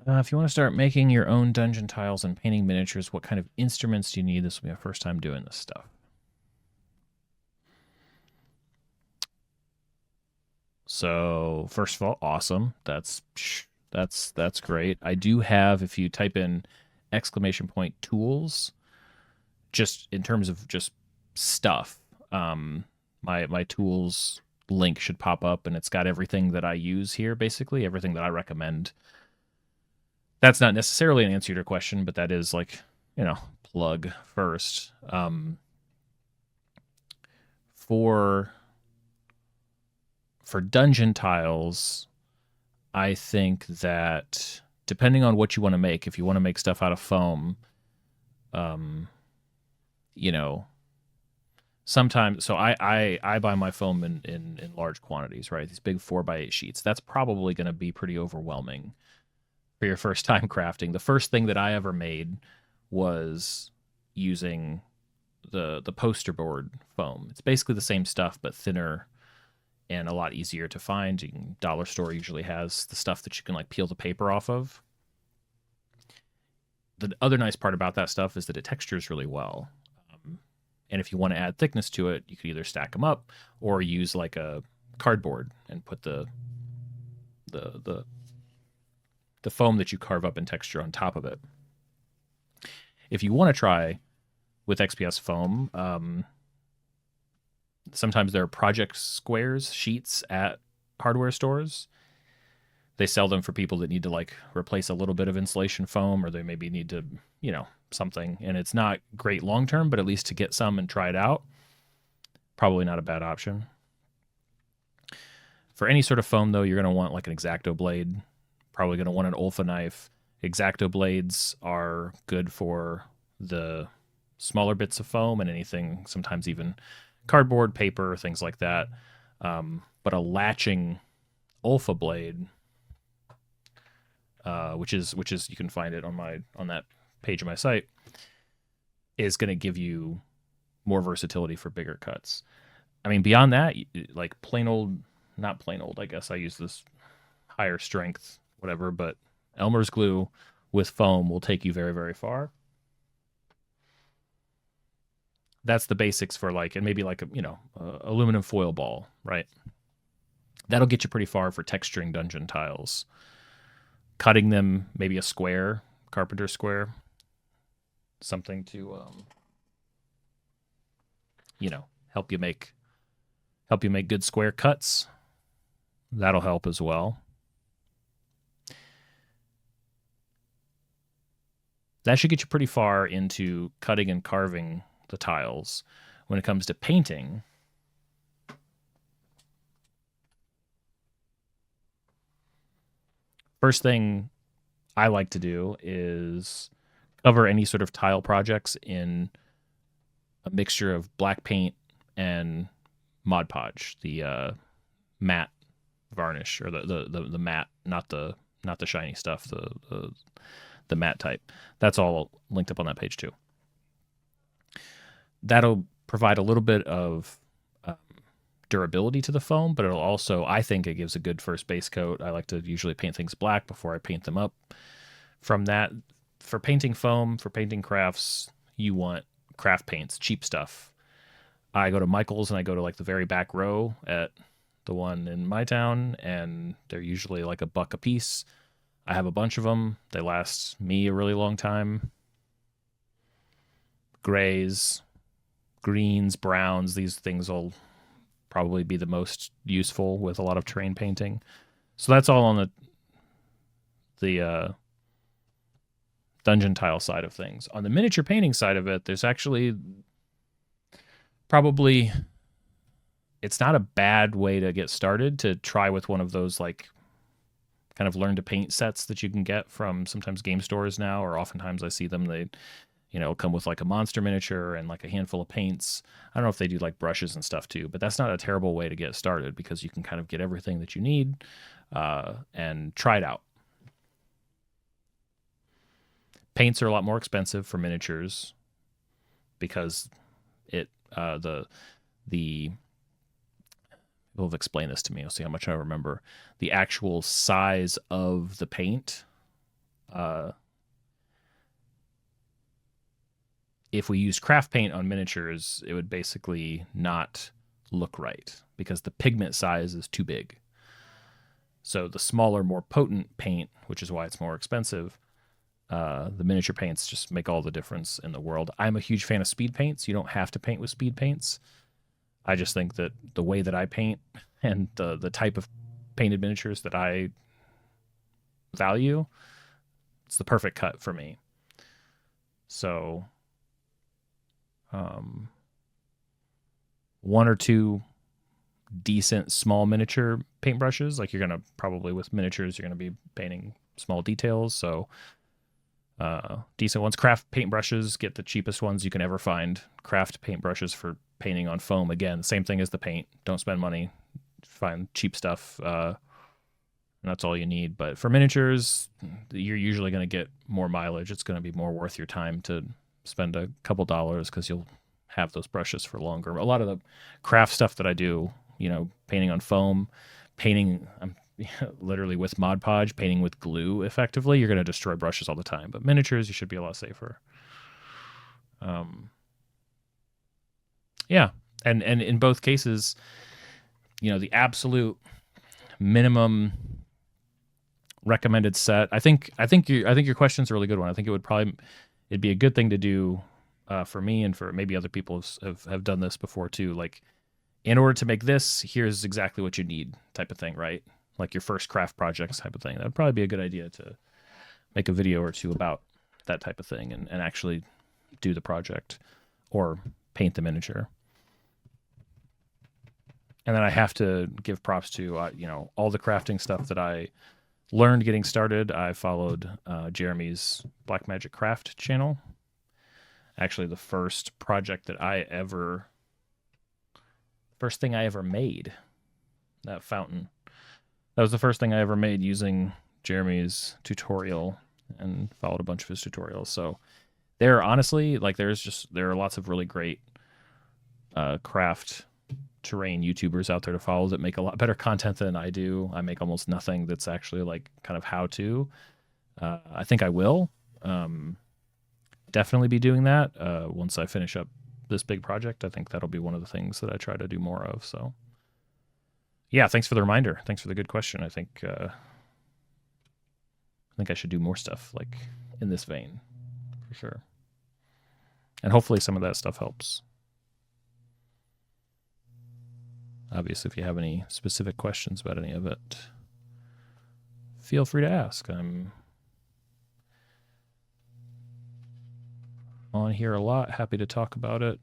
If you want to start making your own dungeon tiles and painting miniatures, what kind of instruments do you need? This will be my first time doing this stuff. So first of all, awesome. That's great. I do have, if you type in exclamation point tools, just in terms of just stuff, my tools link should pop up, and it's got everything that I use here, basically everything that I recommend. That's not necessarily an answer to your question, but that is like, plug first. For dungeon tiles, I think that depending on what you want to make, if you want to make stuff out of foam, um, you know, sometimes so I buy my foam in large quantities, right? These big 4x8 sheets. That's probably going to be pretty overwhelming for your first time crafting. The first thing that I ever made was using the poster board foam. It's basically the same stuff but thinner and a lot easier to find. Dollar store usually has the stuff that you can like peel the paper off of. The other nice part about that stuff is that it textures really well. And if you want to add thickness to it, you could either stack them up or use like a cardboard and put the the the foam that you carve up in texture on top of it. If you want to try with XPS foam, sometimes there are project squares sheets at hardware stores. They sell them for people that need to like replace a little bit of insulation foam, or they maybe need to, something. And it's not great long term, but at least to get some and try it out, probably not a bad option. For any sort of foam, though, you're going to want like an X-Acto blade. Probably going to want an Olfa knife. X-Acto blades are good for the smaller bits of foam and anything, sometimes even cardboard, paper, things like that. But a latching Olfa blade, which is you can find it on that page of my site, is going to give you more versatility for bigger cuts. I mean, beyond that, like plain old, not plain old, I guess I use this higher strength, whatever, but Elmer's glue with foam will take you very, very far. That's the basics for like, and maybe like aluminum foil ball, right? That'll get you pretty far for texturing dungeon tiles. Cutting them, maybe a square, carpenter square, something to you know help you make good square cuts. That'll help as well. That should get you pretty far into cutting and carving the tiles. When it comes to painting, first thing I like to do is cover any sort of tile projects in a mixture of black paint and Mod Podge, the matte varnish, or the matte, not the shiny stuff, the matte type. That's all linked up on that page too. That'll provide a little bit of durability to the foam, but it'll also, I think, it gives a good first base coat. I like to usually paint things black before I paint them up. From that, for painting foam, for painting crafts, you want craft paints, cheap stuff. I go to Michael's and I go to like the very back row at the one in my town, and they're usually like $1 a piece. I have a bunch of them. They last me a really long time. Grays, greens, browns, these things will probably be the most useful with a lot of terrain painting. So that's all on the dungeon tile side of things. On the miniature painting side of it, there's actually probably, it's not a bad way to get started to try with one of those like kind of learn to paint sets that you can get from sometimes game stores now, or oftentimes I see them, they come with like a monster miniature and like a handful of paints. I don't know if they do like brushes and stuff too, but that's not a terrible way to get started because you can kind of get everything that you need and try it out. Paints are a lot more expensive for miniatures because the people have explained this to me. I'll see how much I remember. The actual size of the paint Uh, if we used craft paint on miniatures, it would basically not look right because the pigment size is too big. So the smaller, more potent paint, which is why it's more expensive, the miniature paints just make all the difference in the world. I'm a huge fan of speed paints. You don't have to paint with speed paints. I just think that the way that I paint and the type of painted miniatures that I value, it's the perfect cut for me. So, um, one or two decent small miniature paintbrushes. Like you're gonna probably with miniatures, you're gonna be painting small details. So decent ones. Craft paintbrushes, get the cheapest ones you can ever find. Craft paintbrushes for painting on foam. Again, same thing as the paint. Don't spend money. Find cheap stuff. And that's all you need. But for miniatures, you're usually going to get more mileage. It's going to be more worth your time to spend a couple dollars because you'll have those brushes for longer. A lot of the craft stuff that I do, painting on foam, painting, I'm literally with Mod Podge, painting with glue effectively, you're going to destroy brushes all the time. But miniatures, you should be a lot safer. Yeah. And in both cases, the absolute minimum recommended set. I think your question's a really good one. I think it'd be a good thing to do for me and for maybe other people have done this before too. Like, in order to make this, here's exactly what you need, type of thing, right? Like your first craft projects type of thing. That'd probably be a good idea to make a video or two about that type of thing and actually do the project or paint the miniature. And then I have to give props to all the crafting stuff that I learned getting started. I followed Jeremy's Blackmagic Craft channel. Actually, the first thing I ever made, that fountain. That was the first thing I ever made using Jeremy's tutorial and followed a bunch of his tutorials. So there, honestly, like there are lots of really great craft terrain YouTubers out there to follow that make a lot better content than I do. I make almost nothing that's actually like kind of how to. I think I will definitely be doing that once I finish up this big project. I think that'll be one of the things that I try to do more of. So yeah, thanks for the reminder. Thanks for the good question. I think I should do more stuff like in this vein for sure. And hopefully some of that stuff helps. Obviously, if you have any specific questions about any of it, feel free to ask. I'm on here a lot, happy to talk about it.